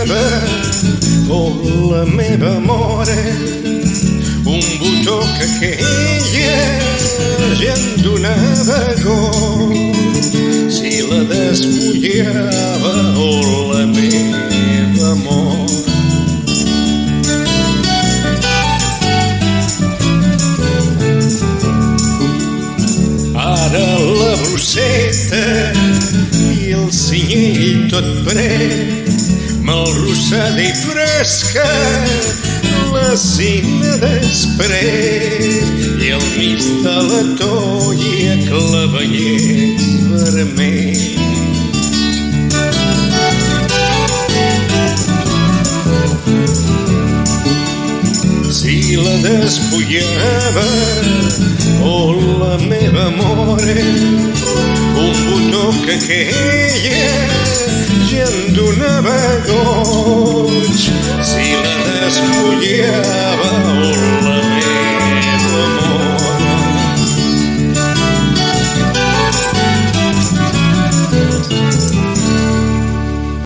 somiava, oh la meva mora, un botó que aquella gent donava goig, si la despullava, oh la meva mort. Ara la brosseta i el cinyell tot pres, malrossada i fresca, la cina després, i al mig de la toia clavallets vermells. Si la despullava, oh la meva mora, un botó que aquella gent donava goig,